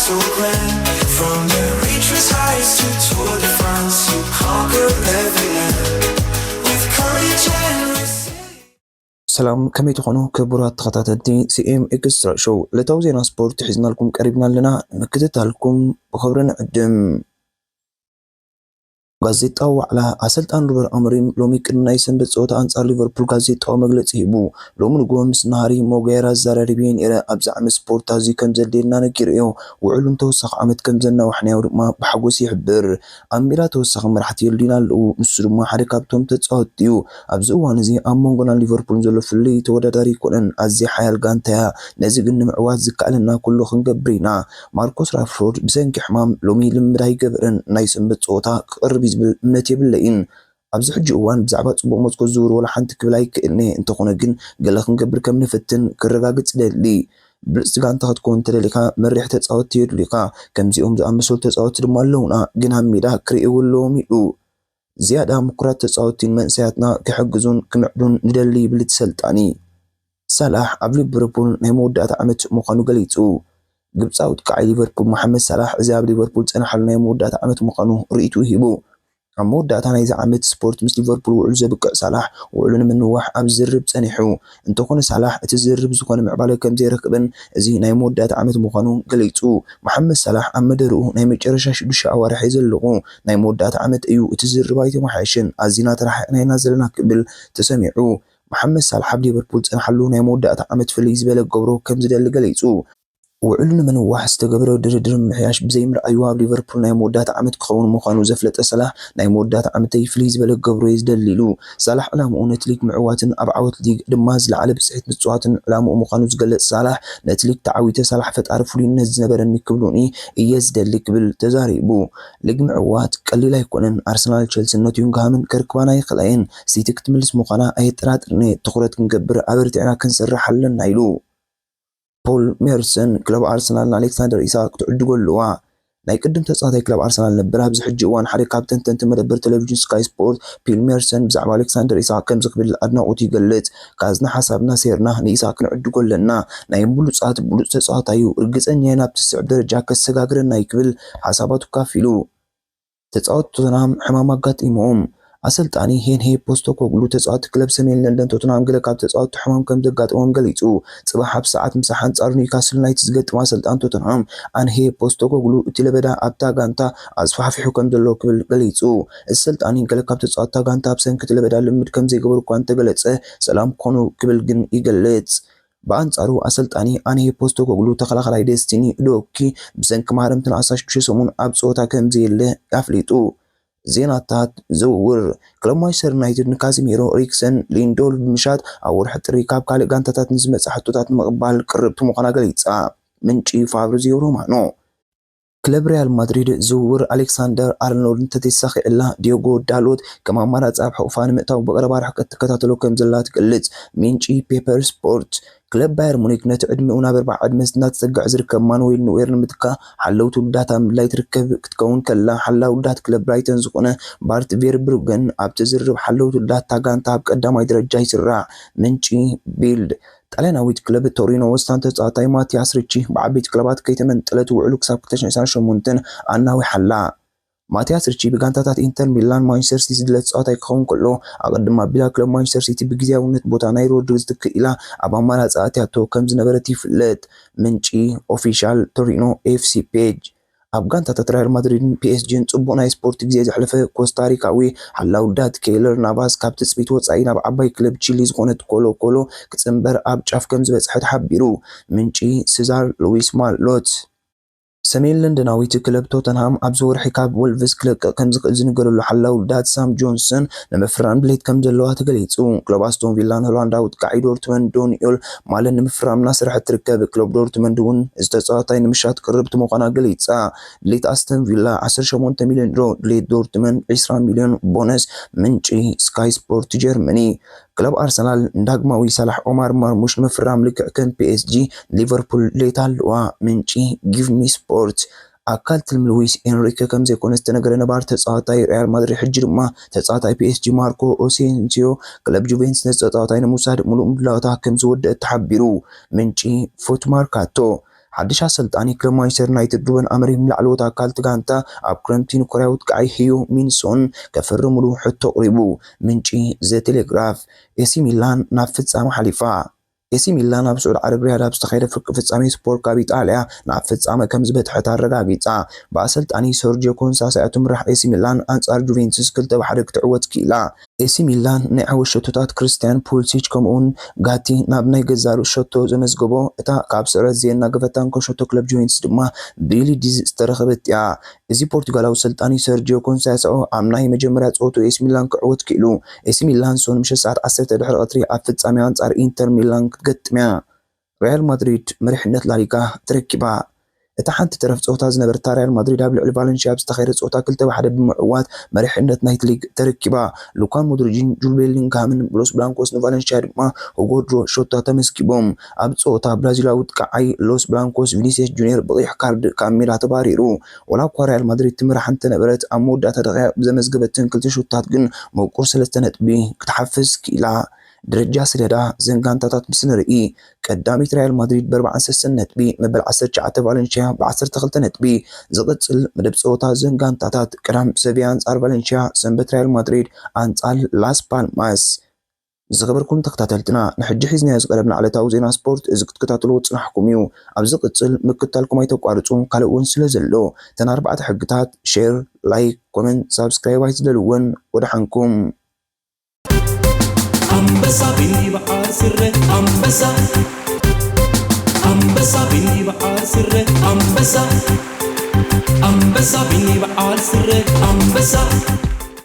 so grand. From the reaches heights to Tour de France, you conquer every land with courage and resilience. سلام كمي تخونو كبرات تخطاتتي سي ام اكسترا شو لتوزينا سبورت حزنا لكم قريبنا لنا مكتتا لكم بخبرنا عدم ጋዜጣው ዋዕላ ኣሰልጣን ሩበን ኣሞሪም ሎሚ ቅድሚ ናይ ሰንበት ፀወታ ኣንጻር ሊቨርፑል ጋዜጣዊ መግለፂ ሂቡ ሎሚ ንጎ ምስ ናሃሪ ሞጌራ ዘራሪብየ ነይረ ኣብዛ ዓመት ስፖርት ኣዝዩ ከም ዘድልየና ነጊሩ እዮ ውዕሉን ተወሳኺ ዓመት ከም ዘናውሕናዮ ድማ ብሓጎስ ይሕብር ኣብ ሜዳ ተወሳኺ መራሕቲ የልዱና ኣለዉ ንሱ ድማ ሓደ ካብቶም ተፃወቲ እዩ ኣብዚ እዋን እዚ ኣብ መንጎና ሊቨርፑልን ዘሎ ፍልይ ተወዳዳሪ ይኮነን ኣዝያ ሓያል ጋንታ እያ ነዚ ግን ንምዕዋት ዝከኣለና ኩሉ ክንገብር ኢና ማርኮስ ራሽፎርድ ብሰንኪ ሕማም ሎሚ ልምምድ ኣይገበረን ናይ ሰንበት ፀወታ ክቅርብ ዝብል እምነት የብለይን ኣብዚ ሕጂ እዋን ብዛዕባ ፅቡቅ መስኮት ዝውውር ወላ ሓንቲ ክብል ኣይክእልኒ እንተኾነ ግን ገለ ክንገብር ከም ንፍትን ክረጋግፅ ደሊ ብልፅቲ ጋንታ ክትከውን ተደሊካ መሪሕ ተፃወቲ የድልዩካ ከምዚኦም ዝኣመሰሉ ተፃወቲ ድማ ኣለውና ግን ኣብ ሜዳ ክሪእው ኣለዎም ኢሉ ዝያዳ ምኩራት ተፃወቲን መንስያትና ክሕግዙን ክምዕዱን ንደሊ ይብል ተሰልጣኒ ሳላሕ ኣብ ሊቨርፑል ናይ መወዳእታ ዓመት ምዃኑ ገሊፁ ግብፃዊ ተቃዓይ ሊቨርፑል መሐመድ ሳላሕ እዚ ኣብ ሊቨርፑል ፀናሓሉ ናይ መወዳእታ ዓመት ምዃኑ ርእይቱ ሂቡ ኣብ መወዳእታ ናይዚ ዓመት ስፖርት ምስ ሊቨርፑል ውዕሉ ዘብቅዕ ሳላሕ ውዕሉ ንምንዋሕ ኣብ ዝርብ ፀኒሑ እንተኾነ ሳላሕ እቲ ዝርብ ዝኾነ ምዕባለ ከም ዘይረክብን እዚ ናይ መወዳእታ ዓመት ምዃኑ ገሊፁ መሐመድ ሳላሕ ኣብ መደርኡ ናይ መጨረሻ 6 ኣዋርሕ ዘለቑ ናይ መወዳእታ ዓመት እዩ እቲ ዝርብ ኣይተመሓየሽን ኣዝና ተረሓቅና ኢና ዘለና ክብል ተሰሚዑ መሐመድ ሳላሕ ኣብ ሊቨርፑል ፀናሓሉ ናይ መወዳእታ ዓመት ፍልይ ዝበለ ገብሮ ከም ዝደሊ ገሊፁ ውዕሉ ንምንዋሕ ዝተገብረ ድርድር ምሕያሽ ብዘይ ምርኣዩ ኣብ ሊቨርፑል ናይ መወዳእታ ዓመት ክኸውን ምዃኑ ዘፍለጠ ሳላሕ ናይ መወዳእታ ዓመተይ ፍልይ ዝበለ ገብሮ ዝደሊሉ ሳላሕ ዕላምኡ ነቲ ሊግ ምዕዋትን ኣብ ዓወት ሊግ ድማ ዝለዓለ ብፅሒት ምፅዋትን ዕላምኡ ምዃኑ ዝገለፅ ሳላሕ ነቲ ሊግ ተዓዊተ ሳላሕ ፈጣሪ ፍሉይነት ዝነበረኒ ክብሉኒ እየ ዝደሊ ክብል ተዛሪቡ ሊግ ምዕዋት ቀሊል ኣይኮነን ኣርሰናል ቸልሲን ኖቲንግሃምን ከርክባና ይኽእላየን ሲቲ ክትምልስ ምዃና ኣይጠራጥርኒ ትኩረት ክንገብር ኣበርቲዕና ክንሰርሕ ኣለና ኢሉ ፖል ሜርሰን ክለብ ኣርሰናል ኣሌክሳንደር ኢሳክ ትዕድጎ ኣለዋ ናይ ቅድም ተፃዋታይ ክለብ ኣርሰናል ነበር ኣብዚ ሕጂ እዋን ሓደ ካብ ተንተንቲ መደበር ቴሌቪዥን ስካይ ስፖርት ፖል ሜርሰን ብዛዕባ ኣሌክሳንደር ኢሳክ ከም ዝክብል ኣድናቆቱ ይገልጽ ካዝና ሓሳብና ሴርና ንኢሳክ ንዕድጎ ኣለና ናይ ብሉፃት ብሉፅ ተፃዋታይ እዩ እርግፀኛ ናብ ትስዕብ ደረጃ ከሰጋግረና ይክብል ሓሳባቱ ካፊሉ ተፃወቲ ቶተንሃም ሕማም ኣጋጢሞም ኣሰልጣኒ ሄንሄ ፖስተኮግሉ ተፃወቲ ክለብ ሰሜን ለንደን ቶተንሃም ገለ ካብ ተፃወቲ ሕማም ከም ዘጋጥሞም ገሊፁ ፅባሕ ኣብ ሰዓት ምሳሕ ኣንጻር ኒውካስል ዩናይትድ ዝገጥም ኣሰልጣን ቶተንሃም ኣንሄ ፖስተኮግሉ እቲ ለበዳ ኣብታ ጋንታ ኣስፋሕፊሑ ከም ዘሎ ክብል ገሊፁ እዚ ሰልጣኒ ገለ ካብ ተፃወቲ ጋንታ ኣብ ሰንኪ እቲ ለበዳ ልምድ ከም ዘይገበሩ እኳ እንተገለፀ ሰላም ኮኑ ክብል ግን ይገልጽ በአንጻሩ አሰልጣኒ አንሄ ፖስተኮግሉ ተኸላኸላይ ዴስቲኒ ዶኪ ብሰንኪ ማህረምትን ኣሳሽኩሽ ሰሙን ኣብ ፀወታ ከም ዘየለ ያፍሊጡ ዜናታት ዝውውር ክለብ ማንቸስተር ዩናይትድ ንካዚሜሮ ሪክሰን ሊንዶል ብምሻት ኣብ ወርሒ ጥሪ ካብ ካልእ ጋንታታት ንዝመጽ ሕቶታት ንምቕባል ቅርብቲ ምዃና ገሊጻ ምንጪ ፋብሪዚዮ ሮማኖ ክለብ ሪያል ማድሪድ ዝውውር ኣሌክሳንደር ኣርኖልድ እንተተሳኺዕላ ዲዮጎ ዳሎት ከም ኣማራፂ ኣብ ሕቑፋ ንምእታው በቀረባ ርሕቀት ትከታተሎ ከም ዘላ ትገልጽ ምንጪ ፔፐር ስፖርት ክለብ ባየር ሙኒክ ነቲ ዕድሚኡ ናብ 40 ዕድመ እናተፀግዐ ዝርከብ ማኑዌል ኑዌር ንምትካ ሓለውቲ ውዳት ኣብ ምድላይ ትርከብ ክትከውን ከላ ሓላዊ ውዳት ክለብ ብራይተን ዝኾነ ባርት ቬርብሩገን ኣብ ትዝርብ ሓለውቲ ውዳት ታጋንታ ኣብ ቀዳማይ ደረጃ ይስራዕ ምንጪ ቢልድ ጣልያናዊት ክለብ ቶሪኖ ወስታን ተፃዋታይ ማቲያስ ሪቺ ብዓበይቲ ክለባት ከይተመንጠለት ውዕሉ ክሳብ 2028 ኣናዊ ሓላ ማቲያስ ሪቺ ብጋንታታት ኢንተር ሚላን ማንቸስተር ሲቲ ዝድለ ተፃዋታይ ክኸውን ከሎ ኣቀድማ ቢላ ክለብ ማንቸስተር ሲቲ ብግዚያውነት ቦታ ናይ ሮድሪግዝ ትክኢላ ኣብ ኣማራፂ ኣትያቶ ከም ዝነበረት ይፍለጥ ምንጪ ኦፊሻል ቶሪኖ ኤፍሲ ፔጅ ኣብ ጋንታታት ሪያል ማድሪድን ፒኤስጂን ጽቡቕ ናይ ስፖርት ግዜ ዘሕለፈ ኮስታሪካዊ ሓላዊ ውዳት ኬይለር ናቫስ ካብ ትፅቢት ወፃኢ ናብ ዓባይ ክለብ ቺሊ ዝኾነት ኮሎ ኮሎ ክፅምበር ኣብ ጫፍ ከም ዝበፅሐ ተሓቢሩ ምንጪ ሲዛር ሉዊስ ማሎት ሰሜን ለንደናዊት ክለብ ቶተንሃም ኣብ ዝወርሒ ካብ ወልቭስ ክለቅቕ ከም ዝኽእል ዝንገረሉ ሓላዊ ውዳት ሳም ጆንሰን ንምፍራም ድሌት ከም ዘለዋ ተገሊጹ ክለብ ኣስቶን ቪላን ሆላንዳዊት ተቃዒ ዶርትመንድ ዶኒኤል ማለን ንምፍራም እናሰርሐት ትርከብ ክለብ ዶርትመንድ እውን እዚ ተፃዋታይ ንምሻት ቅርብቲ ምዃና ገሊጻ ድሌት ኣስቶን ቪላ 18 ሚልዮን ዩሮ ድሌት ዶርትመንድ 20 ሚልዮን ቦነስ ምንጪ ስካይ ስፖርት ጀርመኒ ክለብ ኣርሰናል ዳግማዊ ሳላሕ ኦማር ማርሙሽ ምፍራም ልክዕ ከም ፒኤስጂ ሊቨርፑል ድሌት ኣለዋ ምንጪ ጊቭ ሚ ስፖርት ኣካል ትልሚ ሉዊስ ኤንሪኬ ከም ዘይኮነ ዝተነገረ ነባር ተፃዋታይ ሪያል ማድሪድ ሕጂ ድማ ተፃዋታይ ፒኤስጂ ማርኮ ኦሴንሲዮ ክለብ ጁቬንትስ ነቲ ተፃዋታይ ንምውሳድ ሙሉእ ምድላዋታ ከም ዝወደአ ተሓቢሩ ምንጪ ፉት ማርካቶ ሓድሽ ኣሰልጣኒ ክለብ ማንቸስተር ዩናይትድ ሩበን ኣሞሪም ላዕለዎት ኣካል ጋንታ ኣብ ክረምቲ ንኮርያዊት ቀዓይ ህዩ ሚንሶን ከፈርምሉ ሕቶ ቅሪቡ። ምንጪ ዘ ቴሌግራፍ ኤሲ ሚላን ናብ ፍጻመ ሓሊፋ። ኤሲ ሚላን ኣብ ስዑድ ዓረብ ሪያድ ኣብ ዝተኻየደ ፍርቂ ፍጻሜ ስፖርት ካብ ኢጣልያ ናብ ፍጻመ ከም ዝበጽሐት ኣረጋጊጻ። ብኣሰልጣኒ ሰርጂዮ ኮንሳሳይ ትምራሕ ኤሲ ሚላን ኣንጻር ጁቬንቱስ 2-1 ክትዕወት ክኢላ። ኤሲ ሚላን ናይ ዓወት ሸቶታት ክርስቲያን ፑልሲች ከምኡውን ጋቲ ናብ ናይ ገዛሉ ሸቶ ዘመዝገቦ እታ ካብ ስዕረት ዜና ገፈታን ከሸቶ ክለብ ጁቬንቱስ ድማ ብሊድዝ ዝተረኸበት እያ። እዚ ፖርቱጋላዊ ሰልጣኒ ሰርጂዮ ኮንሳሳኦ ኣብ ናይ መጀመርያ ጸወቱ ኤሲ ሚላን ክዕወት ክኢሉ። ኤሲ ሚላን ሶን ምሸት ሰዓት 10 ድሕሪ ቀትሪ ኣብ ፍጻሜ ኣንጻር ኢንተር ሚላን ክትገጥምያ። ሪያል ማድሪድ መሪሕነት ላሊጋ ተረኪባ። እታ ሓንቲ ተረፍ ጸወታ ዝነበረታ ሪያል ማድሪድ ኣብ ልዕሊ ቫለንሲያ ኣብ ዝተኻየደ ጸወታ 2-1 ብምዕዋት መሪሕነት ናይቲ ሊግ ተረኪባ። ሉካ ሞድሪችን ጁድ ቤሊንግሃምን ሎስ ብላንኮስ ንቫለንሲያ ድማ ሁጎ ሾታ ተመስኪቦም። ኣብ ጸወታ ብራዚላዊት ቀዓይ ሎስ ብላንኮስ ቪኒሲየስ ጁኒየር ብቐይሕ ካርድ ካብ ሜዳ ተባሪሩ። ወላ እኳ ሪያል ማድሪድ ትምራሕ እንተነበረት ኣብ መወዳእታ ደቂቓ ብዘመዝገበትን 2 ሾታት ግን መቁር 3 ነጥቢ ክትሓፍዝ ክኢላ። ደረጃ ሰሌዳ ዘንጋንታታት ምስ ንርኢ ቀዳሚት ሪያል ማድሪድ ብ43 ነጥቢ መበል 19 ቫለንሲያ ብ12 ነጥቢ። ዝቕጽል መደብ ጸወታ ዘንጋንታታት ቀዳም ሰቪያ አንጻር ቫለንሲያ፣ ሰንበት ሪያል ማድሪድ አንጻር ላስ ፓልማስ። ዝኸበርኩም ተከታተልትና ንሕጂ ሒዝናዮ ዝቀረብና ዕለታዊ ዜና ስፖርት እዚ ክትከታተሉ ጽናሕኩም እዩ። ኣብ ዝቕጽል ምክትታልኩም ኣይተቋርጹ ካልእ እውን ስለ ዘሎ ተን 4 ሕግታት ሼር፣ ላይክ፣ ኮሜንት፣ ሳብስክራይብ ኣይትደልውን ወድሓንኩም። አንበሳ ቢበዓል ስረ አንበሳ አንበሳ ቢበዓል ስረ አንበሳ አንበሳ ቢበዓል ስረ አንበሳ